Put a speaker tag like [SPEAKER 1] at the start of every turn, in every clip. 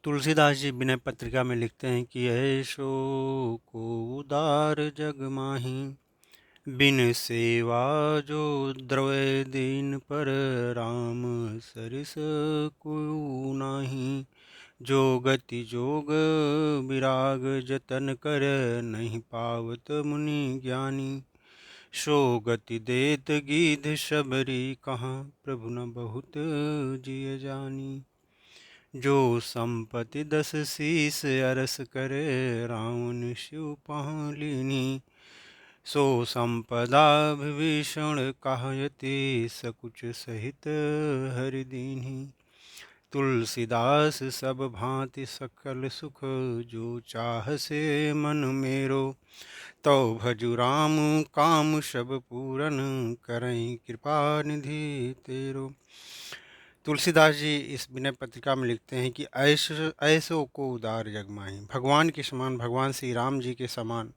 [SPEAKER 1] तुलसीदास जी विनय पत्रिका में लिखते हैं कि ऐसो को उदार जग माही, बिन सेवा जो द्रवै दीन पर, राम सरिस को नाही। जो गति जोग विराग जतन कर, नहीं पावत मुनि ज्ञानी। सो गति देत गीध शबरी, कहाँ प्रभु न बहुत जिय जानी। जो संपत्ति 10 शीस अरस करे, रावण शिव पहाँ लीनी। सो संपदा विभीषण कहयति, सकुच सहित हरि दीन्ही। तुलसीदास सब भांति सकल सुख, जो चाह से मन मेरो। तो भजु राम काम सब पूरन, करई कृपा निधि तेरो। तुलसीदास जी इस विनय पत्रिका में लिखते हैं कि ऐसो को उदार जग माही, भगवान के समान, भगवान श्री राम जी के समान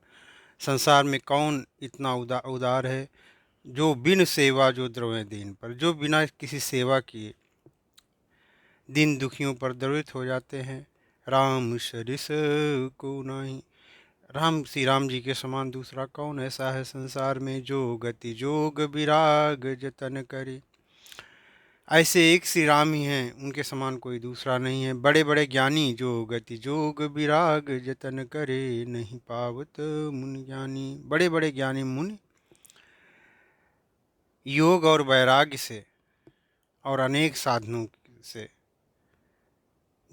[SPEAKER 1] संसार में कौन इतना उदार है। जो बिन सेवा जो द्रव्य दीन पर, जो बिना किसी सेवा किए दीन दुखियों पर द्रवित हो जाते हैं। राम सरिस को नाही, राम श्री राम जी के समान दूसरा कौन ऐसा है संसार में। जो गति जोग विराग जतन करे, ऐसे एक श्री राम ही हैं, उनके समान कोई दूसरा नहीं है। बड़े बड़े ज्ञानी जो गति जोग विराग जतन करे, नहीं पावत मुनि ज्ञानी। बड़े बड़े ज्ञानी मुनि योग और वैराग्य से और अनेक साधनों से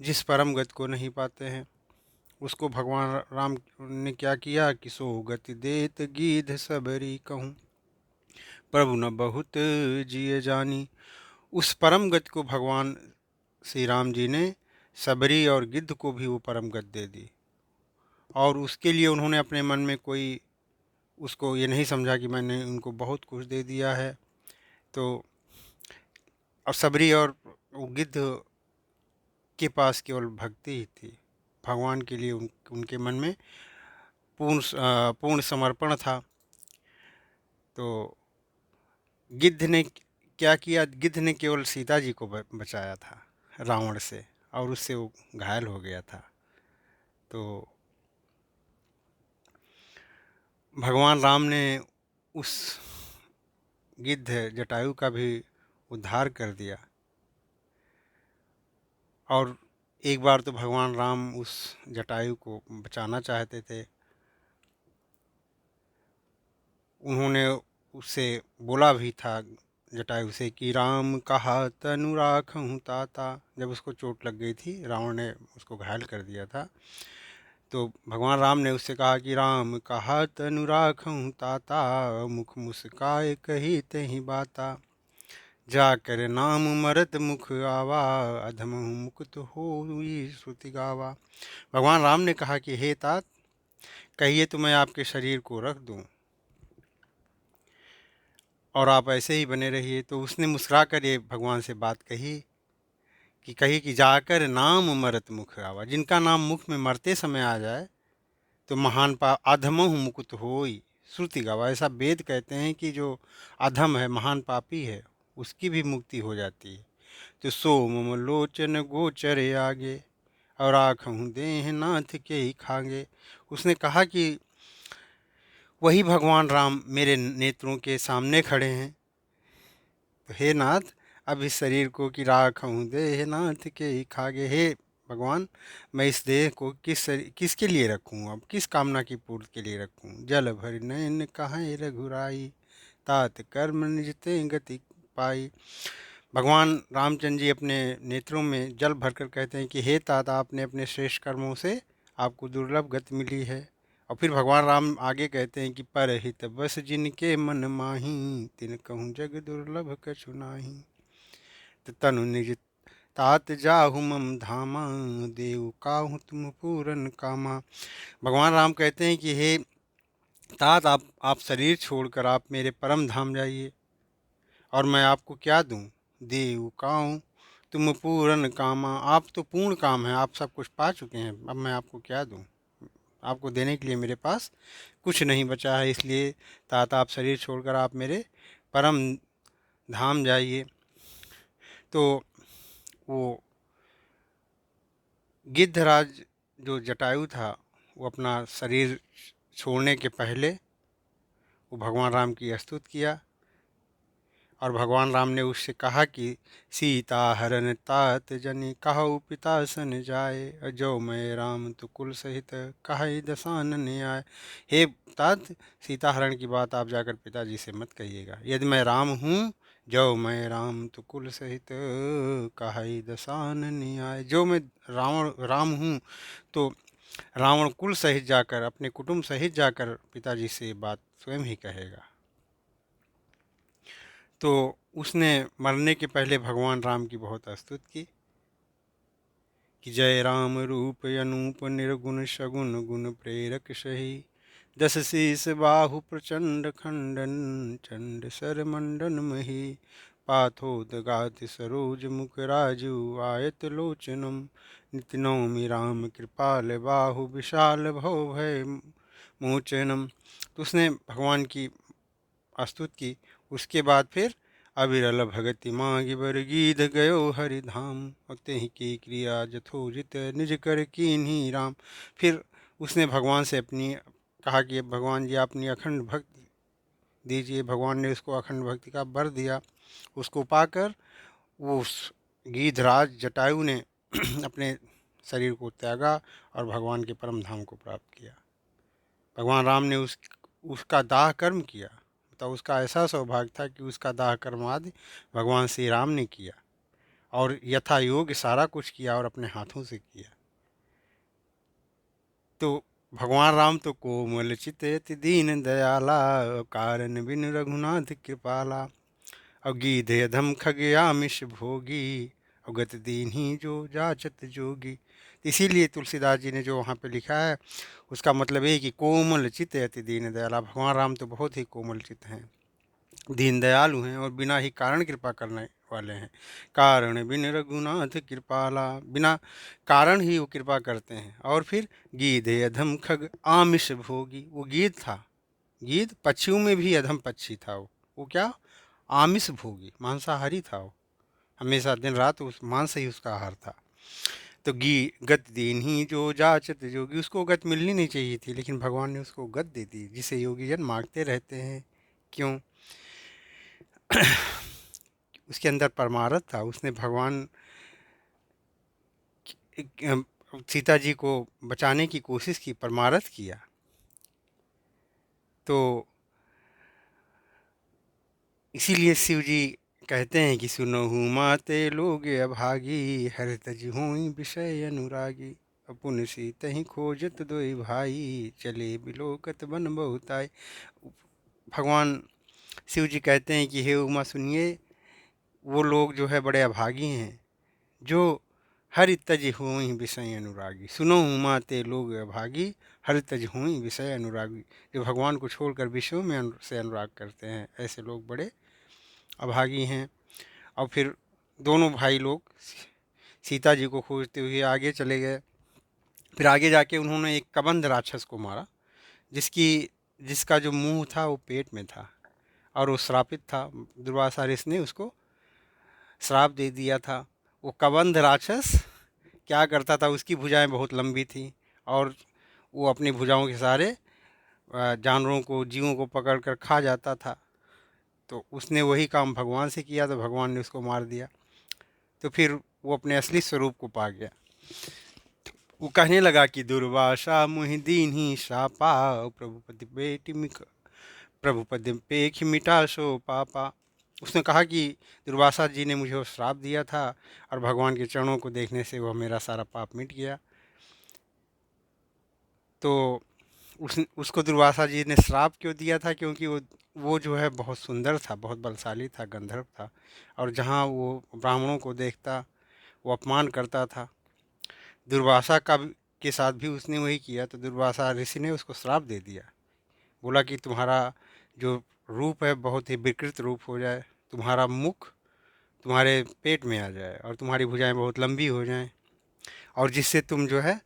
[SPEAKER 1] जिस परम गति को नहीं पाते हैं, उसको भगवान राम ने क्या किया कि सो गति देत गीध सबरी कहूँ, प्रभु न बहुत जिय जानी। उस परम गति को भगवान श्री राम जी ने सबरी और गिद्ध को भी वो परम गति दे दी। और उसके लिए उन्होंने अपने मन में कोई उसको ये नहीं समझा कि मैंने उनको बहुत कुछ दे दिया है। तो और सबरी और गिद्ध के पास केवल भक्ति ही थी, भगवान के लिए उनके मन में पूर्ण समर्पण था। तो गिद्ध ने क्या किया, गिद्ध ने केवल सीता जी को बचाया था रावण से, और उससे वो घायल हो गया था। तो भगवान राम ने उस गिद्ध जटायु का भी उद्धार कर दिया। और एक बार तो भगवान राम उस जटायु को बचाना चाहते थे। उन्होंने उससे बोला भी था जटायु से कि राम कहा तनु राखहूँ ताता। जब उसको चोट लग गई थी, रावण ने उसको घायल कर दिया था, तो भगवान राम ने उससे कहा कि राम कहा तनु राखहूँ ताता, मुख मुस्काए कही तही बाता। जा कर नाम मरत मुख आवा, अधमहु मुकुत होई श्रुति गावा। भगवान राम ने कहा कि हे तात, कहिए तो मैं आपके शरीर को रख दूं और आप ऐसे ही बने रहिए। तो उसने मुस्कुरा कर ये भगवान से बात कही कि जाकर नाम मरत मुख आवा, जिनका नाम मुख में मरते समय आ जाए तो महान पा अधमहु मुकुत होई श्रुति गावा। ऐसा वेद कहते हैं कि जो अधम है, महान पापी है, उसकी भी मुक्ति हो जाती है। तो सो मम लोचन गोचर आगे, और आँखहूँ देह नाथ के ही खागे। उसने कहा कि वही भगवान राम मेरे नेत्रों के सामने खड़े हैं, तो हे नाथ, अब इस शरीर को कि राखहूँ देह नाथ के ही खागे। हे भगवान, मैं इस देह को किसके लिए रखूँ, अब किस कामना की पूर्ति के लिए रखूँ। जल भर नयन कहाँ रघुराई, तात कर्म निज ते गति पाई। भगवान रामचंद्र जी अपने नेत्रों में जल भरकर कहते हैं कि हे तात, आपने अपने श्रेष्ठ कर्मों से आपको दुर्लभ गति मिली है। और फिर भगवान राम आगे कहते हैं कि परहित बस जिनके मन माही, तिन कहूँ जग दुर्लभ कछु नाही। तो तनु निज तात जाहु मम धामा, देव काहू तुम पूरन कामा। भगवान राम कहते हैं कि हे तात, आप शरीर छोड़कर आप मेरे परम धाम जाइए, और मैं आपको क्या दूं। देव काहूँ तुम पूरन कामा, आप तो पूर्ण काम है, आप सब कुछ पा चुके हैं, अब मैं आपको क्या दूं। आपको देने के लिए मेरे पास कुछ नहीं बचा है, इसलिए तात आप शरीर छोड़कर आप मेरे परम धाम जाइए। तो वो गिद्धराज जो जटायु था वो अपना शरीर छोड़ने के पहले वो भगवान राम की स्तुति किया और भगवान राम ने उससे कहा कि सीता हरण तात जनि कहु पिता सन जाए जो मैं राम तु कुल सहित कहि दसानन आए। हे तात, सीता हरण की बात आप जाकर पिताजी से मत कहिएगा। यदि मैं राम हूँ, जो मैं राम तु कुल सहित कहि दसानन आए, जो मैं राम हूँ तो रावण कुल सहित जाकर, अपने कुटुंब सहित जाकर पिताजी से ये बात स्वयं ही कहेगा। तो उसने मरने के पहले भगवान राम की बहुत स्तुति की कि जय राम रूप अनूप निर्गुण सगुण गुण प्रेरक सही, दस शीस बाहु प्रचंड खंडन चंड सर मंडन मही, पाथोदगात सरोज मुख राजू आयत लोचनम, नित नौमि राम कृपाल बाहु विशाल भव भय मोचनम। तो उसने भगवान की स्तुति की। उसके बाद फिर अविरल भगति मांगी बर गीध गयो हरिधाम, और तेहि की क्रिया जथोजित निज कर कीन्ही राम। फिर उसने भगवान से अपनी कहा कि भगवान जी अपनी अखंड भक्ति दीजिए। भगवान ने उसको अखंड भक्ति का वर दिया। उसको पाकर वो उस गीधराज जटायु ने अपने शरीर को त्यागा और भगवान के परम धाम को प्राप्त किया। भगवान राम ने उसका दाह कर्म किया। तो उसका ऐसा सौभाग्य था कि उसका दाह कर्म आदि भगवान श्री राम ने किया और यथा योग्य सारा कुछ किया और अपने हाथों से किया। तो भगवान राम तो कोमल चित अति दीन दयाला, कारण बिन रघुनाथ कृपाला, और गीध अधम खग आमिष भोगी, और गत दीन्ही जो जाचत जोगी। इसीलिए तुलसीदास जी ने जो वहाँ पे लिखा है उसका मतलब ये कि कोमल चित अति दीन दयाला। भगवान राम तो बहुत ही कोमल चित हैं, दीन दयालु हैं और बिना ही कारण कृपा करने वाले हैं। कारण बिन रघुनाथ कृपाला, बिना कारण ही वो कृपा करते हैं। और फिर गीधे अधम खग आमिष भोगी, वो गीध था, गीध पक्षियों में भी अधम पक्षी था। वो क्या, आमिष भोगी, मांसाहारी था। वो हमेशा दिन रात उस मांस ही उसका आहार था। तो गत दीन ही जो जाचत जोगी, उसको गत मिलनी नहीं चाहिए थी लेकिन भगवान ने उसको गत दे दी, जिसे योगी जन मांगते रहते हैं। क्यों? उसके अंदर परमारथ था। उसने भगवान सीता जी को बचाने की कोशिश की, परमारथ किया। तो इसीलिए शिव जी कहते हैं कि सुनहु माते लोग अभागी, हर तज होई विषय अनुरागी, अपुन सीत ही खोजत दोई भाई, चले बिलोकत बन बहुताई। भगवान शिव जी कहते हैं कि हे उमा सुनिए, वो लोग जो है बड़े अभागी हैं जो हरि तज होई विषय अनुरागी। सुनो उमा ते लोग अभागी, हरि तज होई विषय अनुरागी। जो भगवान को छोड़कर विषयों में से अनुराग करते हैं, ऐसे लोग बड़े अभागी हैं। और फिर दोनों भाई लोग सीता जी को खोजते हुए आगे चले गए। फिर आगे जाके उन्होंने एक कबंध राक्षस को मारा, जिसका जो मुंह था वो पेट में था और वो श्रापित था। दुर्वासा ऋषि ने उसको श्राप दे दिया था। वो कबंध राक्षस क्या करता था, उसकी भुजाएं बहुत लंबी थी और वो अपनी भुजाओं के सहारे जानवरों को, जीवों को पकड़ कर खा जाता था। तो उसने वही काम भगवान से किया तो भगवान ने उसको मार दिया। तो फिर वो अपने असली स्वरूप को पा गया। वो कहने लगा कि दुर्वासा मुहि दीन ही शापा, प्रभुपति पेख मिटा सो पापा। उसने कहा कि दुर्वासा जी ने मुझे वो श्राप दिया था और भगवान के चरणों को देखने से वह मेरा सारा पाप मिट गया। तो उसको दुर्वासा जी ने श्राप क्यों दिया था? क्योंकि वो जो है बहुत सुंदर था, बहुत बलशाली था, गंधर्व था, और जहाँ वो ब्राह्मणों को देखता वो अपमान करता था। दुर्वासा के साथ भी उसने वही किया। तो दुर्वासा ऋषि ने उसको श्राप दे दिया, बोला कि तुम्हारा जो रूप है बहुत ही विकृत रूप हो जाए, तुम्हारा मुख तुम्हारे पेट में आ जाए और तुम्हारी भुजाएं बहुत लंबी हो जाएं, और जिससे तुम जो है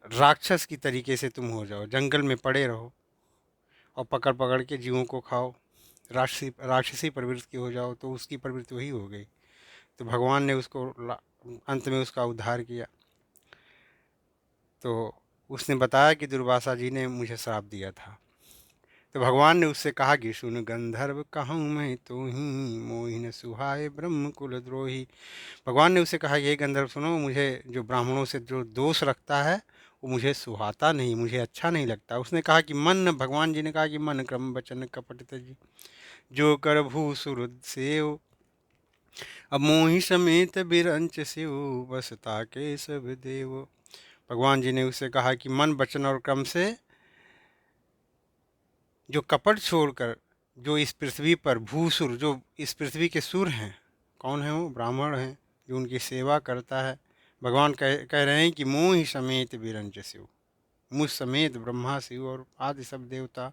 [SPEAKER 1] राक्षस की तरीके से तुम हो जाओ, जंगल में पड़े रहो और पकड़ पकड़ के जीवों को खाओ, राक्षसी प्रवृत्ति की हो जाओ। तो उसकी प्रवृत्ति वही हो गई। तो भगवान ने उसको अंत में उसका उद्धार किया। तो उसने बताया कि दुर्वासा जी ने मुझे श्राप दिया था। तो भगवान ने उससे कहा कि सुन गंधर्व कहूँ मैं तो ही मोहि न सुहाए ब्रह्म कुल द्रोही। भगवान ने उसे कहा कि हे गंधर्व सुनो, मुझे जो ब्राह्मणों से जो दोष रखता है वो मुझे सुहाता नहीं, मुझे अच्छा नहीं लगता। उसने कहा कि मन, भगवान जी ने कहा कि मन क्रम वचन कपट तजी जो कर भूसुर सेव अब मोहि समेत बिरंच शिव बस ताके सब देव। भगवान जी ने उससे कहा कि मन वचन और क्रम से जो कपट छोड़कर जो इस पृथ्वी पर भूसुर, जो इस पृथ्वी के सुर हैं, कौन है वो? ब्राह्मण हैं, जो उनकी सेवा करता है। भगवान कह रहे हैं कि मोहि समेत बिरंच शिव, मुझ समेत ब्रह्मा शिव और आदि सब देवता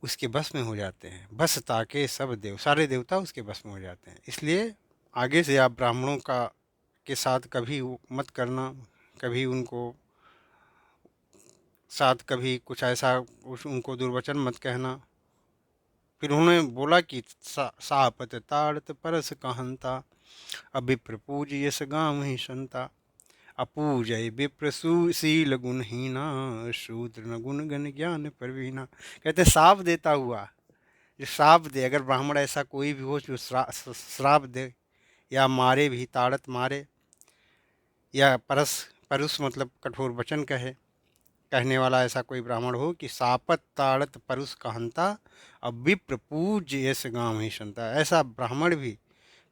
[SPEAKER 1] उसके बस में हो जाते हैं। बस ताके सब देव, सारे देवता उसके बस में हो जाते हैं। इसलिए आगे से आप ब्राह्मणों का के साथ कभी मत करना, कभी उनको साथ कभी कुछ ऐसा उनको दुर्वचन मत कहना। फिर उन्होंने बोला कि सापत ताड़त परस कहंता अभिप्र पूज यस गाम ही संता अपूजय विप्र सुशील गुणहीना शूद्र न गुण गण ज्ञान प्रवीणा। कहते श्राप देता हुआ, जो श्राप दे, अगर ब्राह्मण ऐसा कोई भी हो जो श्राप दे या मारे भी, ताड़त मारे या परस, परुष मतलब कठोर वचन कहने वाला ऐसा कोई ब्राह्मण हो कि सापत ताड़त परुष कहंता अब विप्र पूज्य यश गांव ही संता, ऐसा ब्राह्मण भी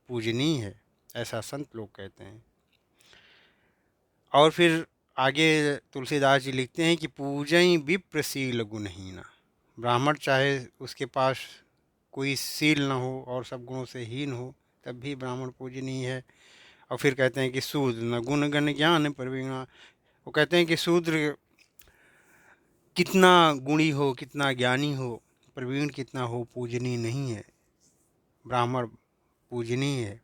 [SPEAKER 1] पूजनीय है, ऐसा संत लोग कहते हैं। और फिर आगे तुलसीदास जी लिखते हैं कि पूजई विप्रशील गुणहीना। ब्राह्मण चाहे उसके पास कोई सील न हो और सब गुणों से हीन हो, तब भी ब्राह्मण पूजनीय है। और फिर कहते हैं कि शूद्र न गुण गण ज्ञान प्रवीणा। वो कहते हैं कि शूद्र कितना गुणी हो, कितना ज्ञानी हो, प्रवीण कितना हो, पूजनीय नहीं है, ब्राह्मण पूजनीय है।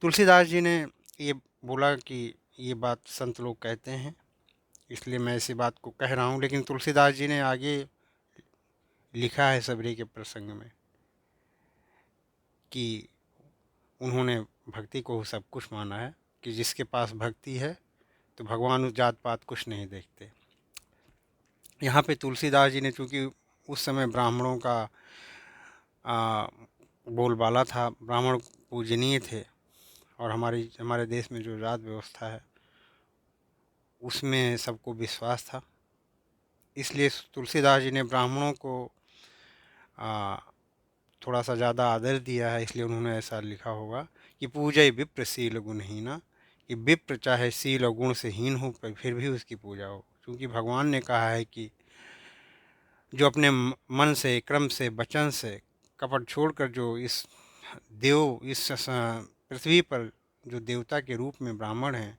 [SPEAKER 1] तुलसीदास जी ने ये बोला कि ये बात संत लोग कहते हैं, इसलिए मैं इसी बात को कह रहा हूँ। लेकिन तुलसीदास जी ने आगे लिखा है सबरी के प्रसंग में कि उन्होंने भक्ति को सब कुछ माना है, कि जिसके पास भक्ति है तो भगवान उस जात पात कुछ नहीं देखते। यहाँ पे तुलसीदास जी ने, चूँकि उस समय ब्राह्मणों का बोलबाला था, ब्राह्मण पूजनीय थे, और हमारे देश में जो जात व्यवस्था है उसमें सबको विश्वास था। इसलिए तुलसीदास जी ने ब्राह्मणों को थोड़ा सा ज़्यादा आदर दिया है, इसलिए उन्होंने ऐसा लिखा होगा कि पूजय विप्र शील गुणहीना, कि विप्र चाहे शील और गुण से हीन हो पर फिर भी उसकी पूजा हो, क्योंकि भगवान ने कहा है कि जो अपने मन से, क्रम से, वचन से कपट छोड़कर जो इस पृथ्वी पर जो देवता के रूप में ब्राह्मण हैं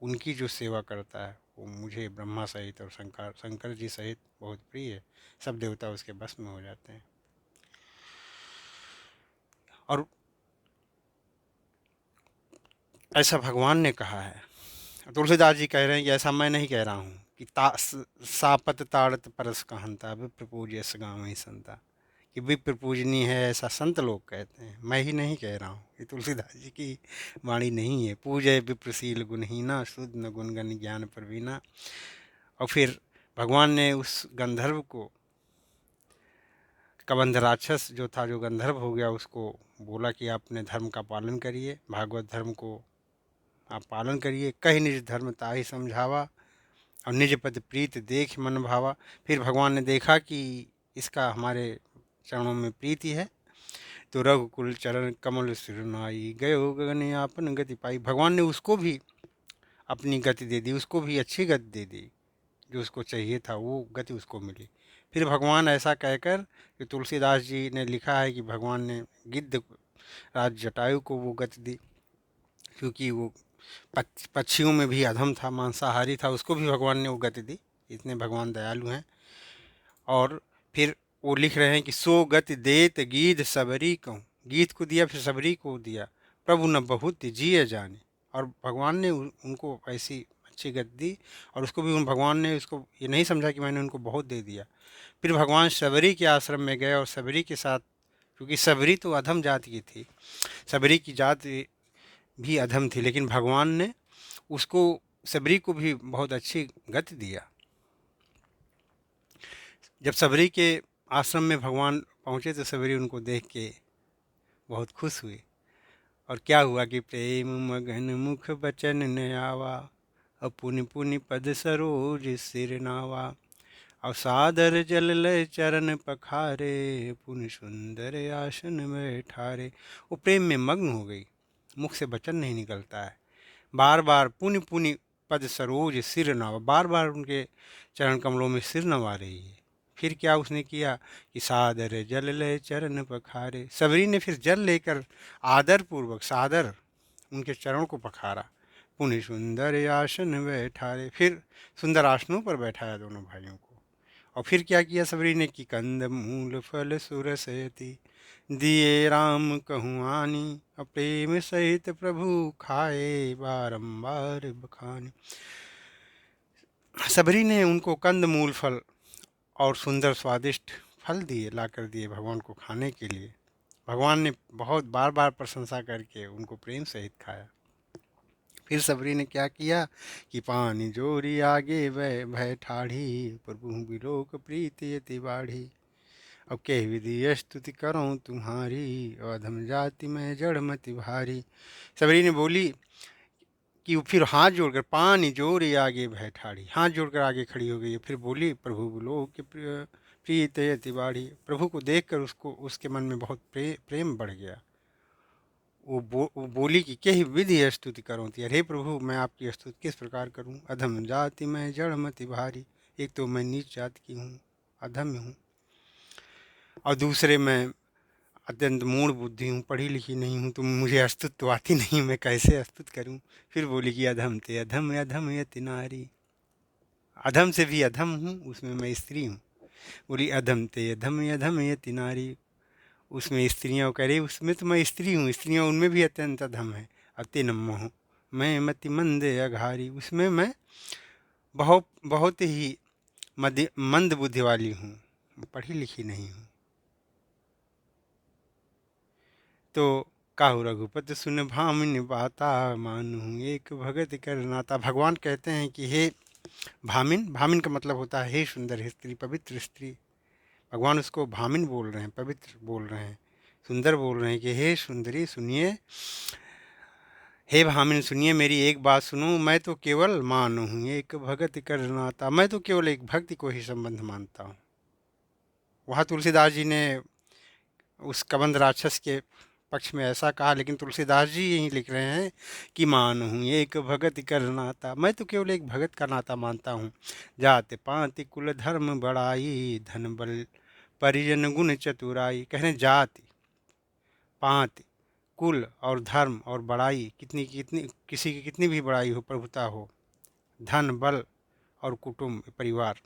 [SPEAKER 1] उनकी जो सेवा करता है, वो मुझे ब्रह्मा सहित और शंकर जी सहित बहुत प्रिय है। सब देवता उसके बस में हो जाते हैं। और ऐसा भगवान ने कहा है। तुलसीदास जी कह रहे हैं कि ऐसा मैं नहीं कह रहा हूँ कि सापत ताड़त परस कहंता विप्र पूज्य गाँव ही संता, कि विप्र पूजनीय है, ऐसा संत लोग कहते हैं, मैं ही नहीं कह रहा हूँ। ये तुलसीदास जी की वाणी नहीं है। पूजय विप्रशील गुणहीना शुद्ध न गुणगण ज्ञान प्रवीणा। और फिर भगवान ने उस गंधर्व को, कबंध राक्षस जो था, जो गंधर्व हो गया, उसको बोला कि आप अपने धर्म का पालन करिए, भागवत धर्म को आप पालन करिए। कही निज धर्म ताहि समझावा और निज पद प्रीत देख मन भावा। फिर भगवान ने देखा कि इसका हमारे चरणों में प्रीति है, तो रघुकुल चरण कमल सिरनाई गयो गगन आपन गति पाई। भगवान ने उसको भी अपनी गति दे दी, उसको भी अच्छी गति दे दी, जो उसको चाहिए था वो गति उसको मिली। फिर भगवान ऐसा कहकर, कि तुलसीदास जी ने लिखा है कि भगवान ने गिद्ध राज जटायु को वो गति दी, क्योंकि वो पक्षियों में भी अधम था, मांसाहारी था, उसको भी भगवान ने वो गति दी। इतने भगवान दयालु हैं। और फिर वो लिख रहे हैं कि सो गति देत गीध सबरी कहूँ, गीत को दिया फिर सबरी को दिया, प्रभु न बहुत जिय जाने। और भगवान ने उनको ऐसी अच्छी गति दी, और उसको भी उन भगवान ने उसको ये नहीं समझा कि मैंने उनको बहुत दे दिया। फिर भगवान सबरी के आश्रम में गए और सबरी के साथ, क्योंकि सबरी तो अधम जाति की थी, सबरी की जाति भी अधम थी, लेकिन भगवान ने उसको सबरी को भी बहुत अच्छी गति दिया। जब सबरी के आश्रम में भगवान पहुँचे तो सबरी उनको देख के बहुत खुश हुए। और क्या हुआ कि प्रेम मगन मुख बचन न आवा, अब पुनि पुनि पद सरोज सिर नावा, अब सादर जल लय चरण पखारे, पुनि सुंदर आसन में ठारे। वो प्रेम में मग्न हो गई, मुख से वचन नहीं निकलता है। बार बार पुनि पुनि पद सरोज सिर नवा, बार बार उनके चरण कमलों में सिर नवा रही है। फिर क्या उसने किया कि सादर जल ले चरण पखारे, सबरी ने फिर जल लेकर आदर पूर्वक सादर उनके चरण को पखारा। पुनि सुंदर आसन बैठारे, फिर सुंदर आसनों पर बैठाया दोनों भाइयों को। और फिर क्या किया सबरी ने कि कंद मूल फल सुरसयति, दिए राम कहूँ आनी, प्रेम सहित प्रभु खाए बारंबार बखानी। सबरी ने उनको कंद मूल फल और सुंदर स्वादिष्ट फल दिए, ला कर दिए भगवान को खाने के लिए। भगवान ने बहुत बार बार प्रशंसा करके उनको प्रेम सहित खाया। फिर सबरी ने क्या किया कि पानी जोरी आगे वह भय ठाढ़ी, प्रभु बिलोक प्रीति यति बाढ़ी, अब कह विधि स्तुति करूँ तुम्हारी, अधम जाति में जड़ मति भारी। सबरी ने बोली कि वो फिर हाथ जोड़कर पानी जोर आगे भय ठाड़ी, हाथ जोड़कर आगे खड़ी हो गई। फिर बोली प्रभु लोक के प्रिय तयति बाढ़ी, प्रभु को देखकर उसको उसके मन में बहुत प्रेम बढ़ गया। वो बोली कि क्या विधि स्तुति करूँ थी, अरे प्रभु मैं आपकी स्तुति किस प्रकार करूँ। अधम जाति में जड़ मति भारी, एक तो मैं नीच जाति की हूँ, अधम हूँ, और दूसरे मैं अत्यंत मूढ़ बुद्धि हूँ, पढ़ी लिखी नहीं हूँ, तो मुझे स्तुति तो आती नहीं, मैं कैसे स्तुति करूँ। फिर बोली कि अधम ते अधम अधम यति नारी, अधम से भी अधम हूँ, उसमें मैं स्त्री हूँ। बोली अधम ते अधम यति नारी, उसमें स्त्रियाँ कह रही उसमें तो मैं स्त्री हूँ, स्त्रियाँ उनमें भी अत्यंत अधम है। अति नम्य हूँ मैं मति मंदे अघारी, उसमें मैं बहुत बहुत ही मंद बुद्धि वाली हूँ, पढ़ी लिखी नहीं हूँ। तो काहू रघुपति सुन भामिनी बाता, मानूँ एक भगत कर नाता। भगवान कहते हैं कि हे भामिन, भामिन का मतलब होता है हे सुंदर स्त्री, पवित्र स्त्री। भगवान उसको भामिन बोल रहे हैं, पवित्र बोल रहे हैं, सुंदर बोल रहे हैं कि हे सुंदरी सुनिए, हे भामिन सुनिए मेरी एक बात सुनो, मैं तो केवल मानू हूँ एक भगत कर नाता, मैं तो केवल एक भक्ति को ही संबंध मानता हूँ। वहाँ तुलसीदास जी ने उस कबंध राक्षस के पक्ष में ऐसा कहा, लेकिन तुलसीदास जी यही लिख रहे हैं कि मान हूँ एक भगत कर नाता, मैं तो केवल एक भगत का नाता मानता हूँ। जात पाति कुल धर्म बड़ाई, धन बल परिजन गुण चतुराई। कह रहे जाति पाति कुल और धर्म और बड़ाई, कितनी कितनी किसी की कितनी भी बड़ाई हो, प्रभुता हो, धन बल और कुटुंब परिवार।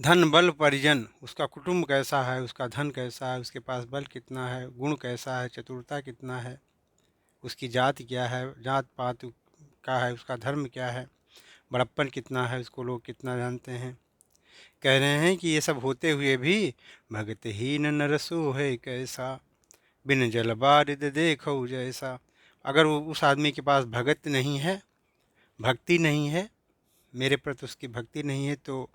[SPEAKER 1] धन बल परिजन, उसका कुटुंब कैसा है, उसका धन कैसा है, उसके पास बल कितना है, गुण कैसा है, चतुरता कितना है, उसकी जाति क्या है, जात पात का है, उसका धर्म क्या है, बड़प्पन कितना है, उसको लोग कितना जानते हैं। कह रहे हैं कि ये सब होते हुए भी भगतहीन नरसो है कैसा, बिन जल बारिद देखो जैसा। अगर वो उस आदमी के पास भगत नहीं है, भक्ति नहीं है, मेरे प्रति उसकी भक्ति नहीं है, तो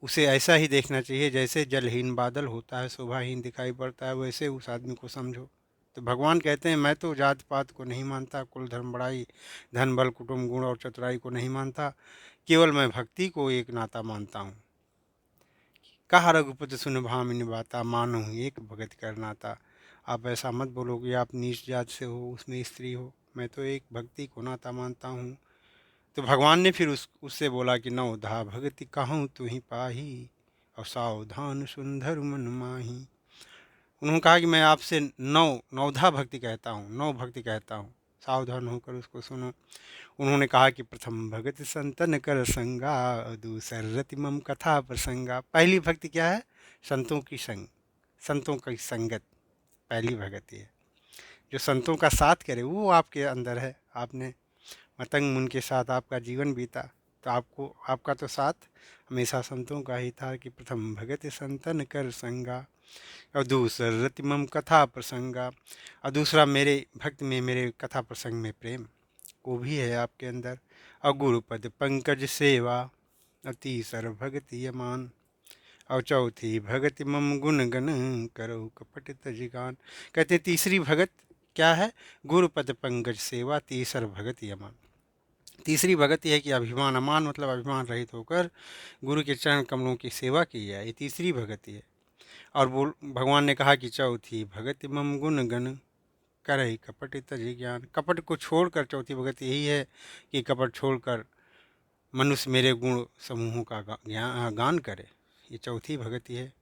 [SPEAKER 1] उसे ऐसा ही देखना चाहिए जैसे जलहीन बादल होता है, शोभाहीन दिखाई पड़ता है, वैसे उस आदमी को समझो। तो भगवान कहते हैं मैं तो जात पात को नहीं मानता, कुल धर्म बड़ाई धन बल कुटुंब गुण और चतुराई को नहीं मानता, केवल मैं भक्ति को एक नाता मानता हूँ। कहा रघुपति सुन भामिनी बाता, मानो एक भगत कर नाता। आप ऐसा मत बोलो कि आप नीच जात से हो, उसमें स्त्री हो, मैं तो एक भक्ति को नाता मानता हूँ। तो भगवान ने फिर उससे बोला कि नवधा भगति कहूँ तू ही पाही, और सावधान सुंदर मन माही। उन्होंने कहा कि मैं आपसे नवधा भक्ति कहता हूँ, नव भक्ति कहता हूँ, सावधान होकर उसको सुनो। उन्होंने कहा कि प्रथम भगति संतन कर संगा, दूसर रति मम कथा प्रसंगा। पहली भक्ति क्या है, संतों की संग, संतों की संगत पहली भक्ति है। जो संतों का साथ करे वो आपके अंदर है। आपने मतंग मुन के साथ आपका जीवन बीता, तो आपको आपका तो साथ हमेशा संतों का ही था। कि प्रथम भगत संतन कर संगा, और दूसरा रति मम कथा प्रसंगा, और दूसरा मेरे भक्त में मेरे कथा प्रसंग में प्रेम। वो भी है आपके अंदर। और गुरुपद पंकज सेवा, और तीसर भगति यमान, और चौथी भगति मम गुण गण, करो कपट तजिगान। कहते हैं तीसरी भगत क्या है? गुरुपद पंकज सेवा, तीसर भगति यमान। तीसरी भगत यह है कि अभिमान, अमान मतलब अभिमान रहित होकर गुरु के चरण कमलों की सेवा की जाए, ये तीसरी भगति है। और बोल भगवान ने कहा कि चौथी भगति मम गुण गण, करहि कपट तज ज्ञान। कपट को छोड़कर चौथी भगत यही है कि कपट छोड़कर मनुष्य मेरे गुण समूहों का गान करे, ये चौथी भगति है।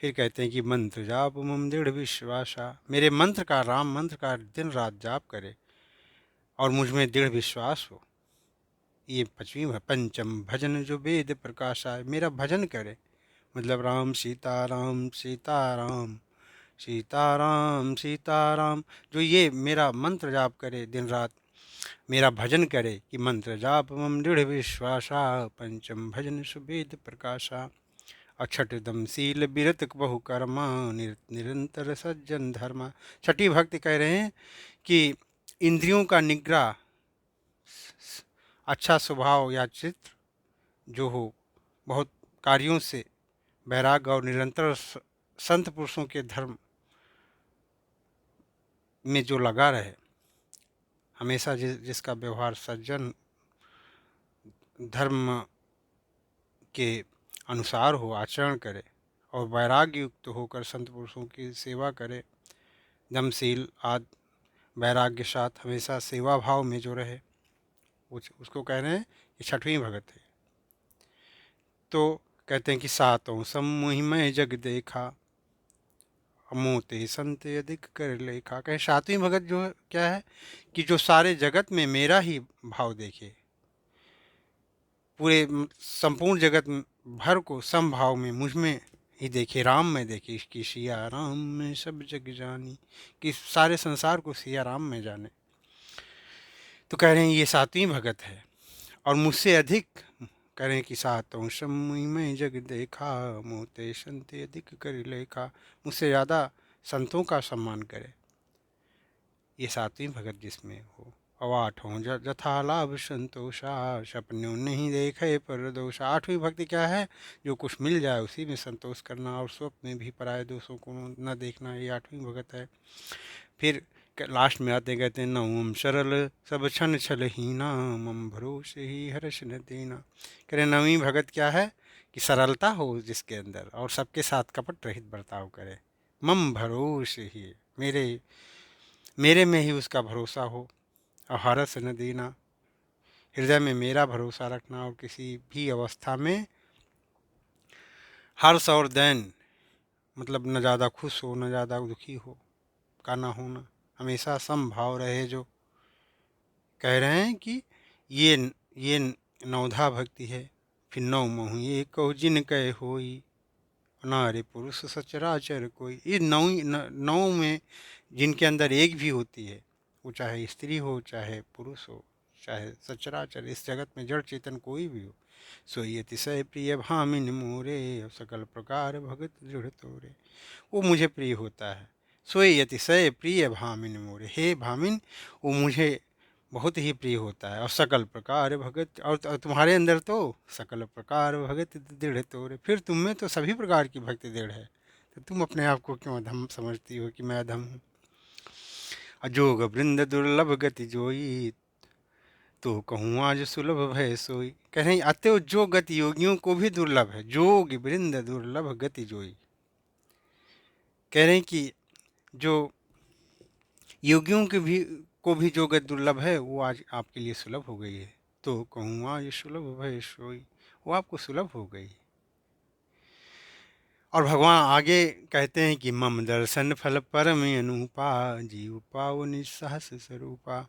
[SPEAKER 1] फिर कहते हैं कि मंत्र जाप मम दृढ़ विश्वासा, मेरे मंत्र का, राम मंत्र का दिन रात जाप करे और मुझ में दृढ़ विश्वास हो, ये पांचवी है। पंचम भजन जो वेद प्रकाशा, मेरा भजन करे, मतलब राम सीताराम सीताराम सीताराम सीताराम, जो ये मेरा मंत्र जाप करे दिन रात, मेरा भजन करे कि मंत्र जाप मम दृढ़ विश्वासा, पंचम भजन सुवेद प्रकाशा। और छठदम शील बिरत बहु कर्मा, निरंतर सज्जन धर्मा। छठी भक्ति कह रहे हैं कि इंद्रियों का निग्रह, अच्छा स्वभाव या चित्र जो हो, बहुत कार्यों से वैराग्य और निरंतर संत पुरुषों के धर्म में जो लगा रहे, हमेशा जिसका व्यवहार सज्जन धर्म के अनुसार हो, आचरण करे और वैराग्य युक्त होकर संत पुरुषों की सेवा करे, दमशील आदि वैराग्य साथ हमेशा सेवा भाव में जो रहे, उसको कह रहे हैं कि छठवीं भगत है। तो कहते हैं कि सातों समूहि मैं जग देखा, मोते संत अधिक कर लेखा। कहे सातवीं भगत जो है क्या है कि जो सारे जगत में मेरा ही भाव देखे, पूरे संपूर्ण जगत भर को समभाव में मुझ में ही देखे, राम में देखे, इसकी सिया राम में सब जग जानी, कि सारे संसार को सिया राम में जाने। तो कह रहे हैं ये सातवीं भगत है। और मुझसे अधिक कह रहे हैं कि सातों समूहि में जग देखा, मोते संत अधिक कर लेखा, मुझसे ज़्यादा संतों का सम्मान करे, ये सातवीं भगत जिसमें हो। और आठों जथा लाभ संतोषा, सपनों नहीं देखे पर दोषा। आठवीं भक्ति क्या है? जो कुछ मिल जाए उसी में संतोष करना और स्वप्न में भी पराये दोषों को न देखना, ये आठवीं भगत है। फिर लास्ट में आते कहते हैं नवम सरल सब क्षण छल हीना, मम भरोसे ही हर्ष न देना। कह रहे नवीं भगत क्या है कि सरलता हो जिसके अंदर और सबके साथ कपट रहित बर्ताव करे, मम भरोसे ही, मेरे में ही उसका भरोसा हो, और हर्ष न देना, हृदय में मेरा भरोसा रखना और किसी भी अवस्था में हर्ष और दैन, मतलब न ज़्यादा खुश हो न ज़्यादा दुखी हो का ना होना, हमेशा समभाव रहे। जो कह रहे हैं कि ये नवधा भक्ति है। फिर नौ महु ये कहो जिन कहे होई, नारे पुरुष सचराचर कोई। ये नौ में जिनके अंदर एक भी होती है, वो चाहे स्त्री हो चाहे पुरुष हो चाहे सचराचर, इस जगत में जड़ चेतन कोई भी हो, सोई अतिशय प्रिय भामिन मोरे, सकल प्रकार भगत दृढ़ तोरे। वो मुझे प्रिय होता है। सोई अतिशय प्रिय भामिन मोरे, हे भामिन वो मुझे बहुत ही प्रिय होता है। और सकल प्रकार भगत, और तुम्हारे अंदर तो सकल प्रकार भगत दृढ़ तोरे, फिर तुम में तो सभी प्रकार की भक्ति दृढ़ है, तो तुम अपने आप को क्यों अधम समझती हो कि मैं अधम हूँ। अजोग वृंद दुर्लभ गति जोई, तो कहूँ आज सुलभ भय सोई। कह रहे अतएव जो गति योगियों को भी दुर्लभ है, जोग वृंद दुर्लभ गति जोई। कह रहे हैं कि जो योगियों के भी को भी जो गति दुर्लभ है वो आज आपके लिए सुलभ हो गई है। तो कहूँ आज सुलभ भय सोई, वो आपको सुलभ हो गई। और भगवान आगे कहते हैं कि मम दर्शन फल परम अनुपा, जीव पाओ निस्साहस स्वरूपा।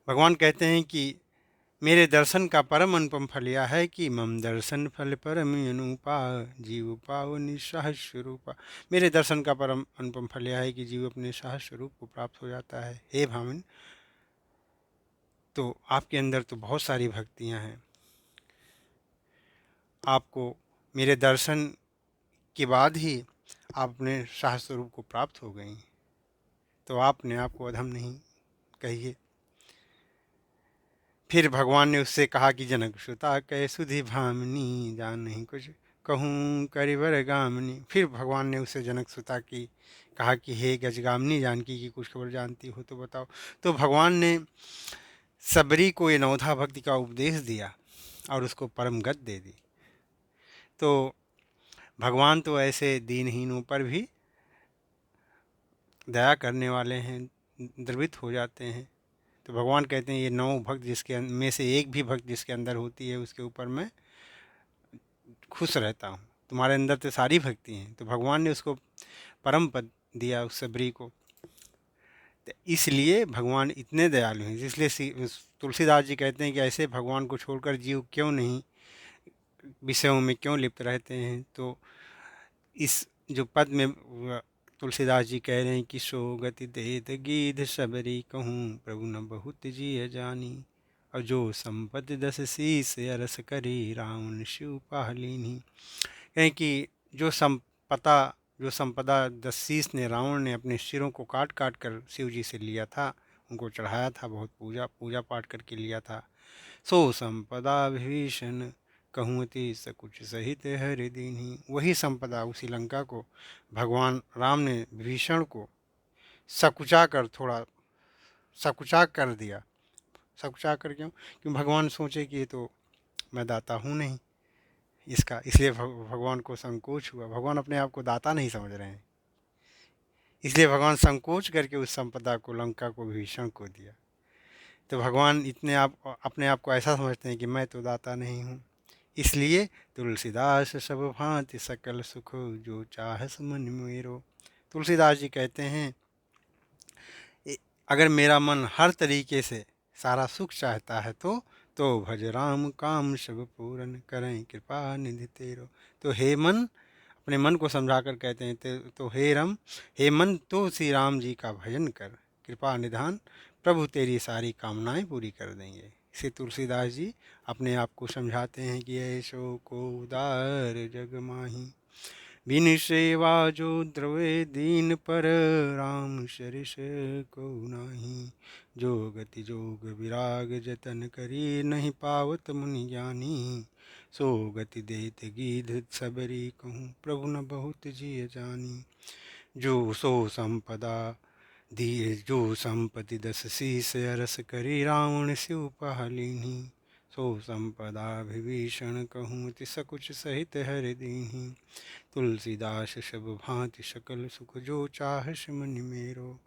[SPEAKER 1] भगवान कहते हैं कि मेरे दर्शन का परम अनुपम फल यह है कि मम दर्शन फल परम अनुपा, जीव पाओ निस्साहस स्वरूपा। मेरे दर्शन का परम अनुपम फल यह है कि जीव अपने साहस स्वरूप को प्राप्त हो जाता है। हे भामिन, तो आपके अंदर तो बहुत सारी भक्तियाँ हैं, आपको मेरे दर्शन के बाद ही आप अपने साहस स्वरूप को प्राप्त हो गई। तो आपने आपको अधम नहीं कहिए। फिर भगवान ने उससे कहा कि जनक सुता कै सुधि भामिनी जान नहीं कुछ कहूँ करिवर गामिनी। फिर भगवान ने उससे जनक सुता की कहा कि हे गजगामिनी जानकी की कुछ खबर जानती हो तो बताओ। तो भगवान ने सबरी को ये नवधा भक्ति का उपदेश दिया और उसको परम गति दे दी। तो भगवान तो ऐसे दीनहीनों पर भी दया करने वाले हैं, द्रवित हो जाते हैं। तो भगवान कहते हैं ये 9 भक्त जिसके में से एक भी भक्त जिसके अंदर होती है उसके ऊपर मैं खुश रहता हूँ। तुम्हारे अंदर तो सारी भक्ति हैं। तो भगवान ने उसको परम पद दिया उस सबरी को। तो इसलिए भगवान इतने दयालु हैं। इसलिए तुलसीदास जी कहते हैं कि ऐसे भगवान को छोड़कर जीव क्यों नहीं विषयों में क्यों लिप्त रहते हैं। तो इस जो पद में तुलसीदास जी कह रहे हैं कि सो गति देत गीध सबरी कहूँ प्रभु न बहुत जी जानी और जो संपत्ति 10 शीस अरस करी रावण शिव पाहलीनी। कहें कि जो संपदा 10 शीस ने रावण ने अपने सिरों को काट काट कर शिव जी से लिया था, उनको चढ़ाया था, बहुत पूजा पाठ करके लिया था। सो संपदा विभीषण कहूँति सकुच सहित हरि दीन्ही। वही संपदा उसी लंका को भगवान राम ने विभीषण को सकुचा कर दिया। सकुचा कर क्यों भगवान सोचे कि ये तो मैं दाता हूँ नहीं इसका, इसलिए भगवान को संकोच हुआ। भगवान अपने आप को दाता नहीं समझ रहे हैं, इसलिए भगवान संकोच करके उस संपदा को लंका को विभीषण को दिया। तो भगवान अपने आप को ऐसा समझते हैं कि मैं तो दाता नहीं हूँ। इसलिए तुलसीदास सब भांति सकल सुख जो चाहस मन मेरो। तुलसीदास जी कहते हैं अगर मेरा मन हर तरीके से सारा सुख चाहता है तो भज राम काम सब पूरन करें कृपा निधि तेरो। तो हे मन, अपने मन को समझा कर कहते हैं तो हे मन तो श्री राम जी का भजन कर, कृपा निधान प्रभु तेरी सारी कामनाएं पूरी कर देंगे। इसे तुलसीदास जी अपने आप को समझाते हैं कि ऐसो को उदार जग माही बिन सेवा जो द्रवे दीन पर राम सरिस को नाही। जो गति जोग विराग जतन करी नहीं पावत मुनि ज्ञानी। सो गति देत गीध सबरी कहूँ प्रभु न बहुत जिय जानी। जो संपति 10 शीस अरस करी रावण शिव पहलीनी। सो संपदा विभीषण कहूँ तिस कुछ सहित हरि दीन्ही। तुलसीदास सब भांति सकल सुख जो चाहस मन मेरो।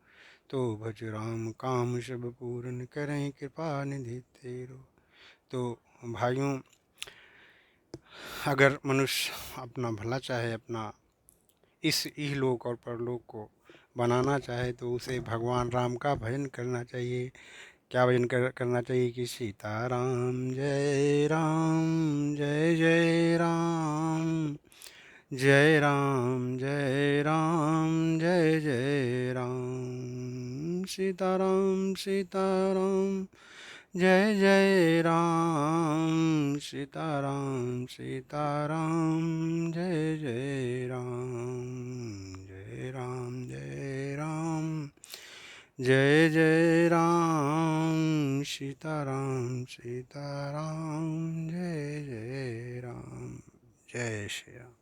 [SPEAKER 1] तो भज राम काम सब पूरन करें कृपा निधि तेरो। तो भाइयों, अगर मनुष्य अपना भला चाहे, अपना इस इहलोक और परलोक को बनाना चाहे तो उसे भगवान राम का भजन करना चाहिए। क्या भजन करना चाहिए कि सीताराम जय राम जय जय राम, जय राम जय राम जय जय राम, सीताराम सीताराम जय जय राम, सीताराम सीताराम जय जय राम, जय राम जय राम जय जय राम, सीताराम सीताराम जय जय राम, जय श्री राम।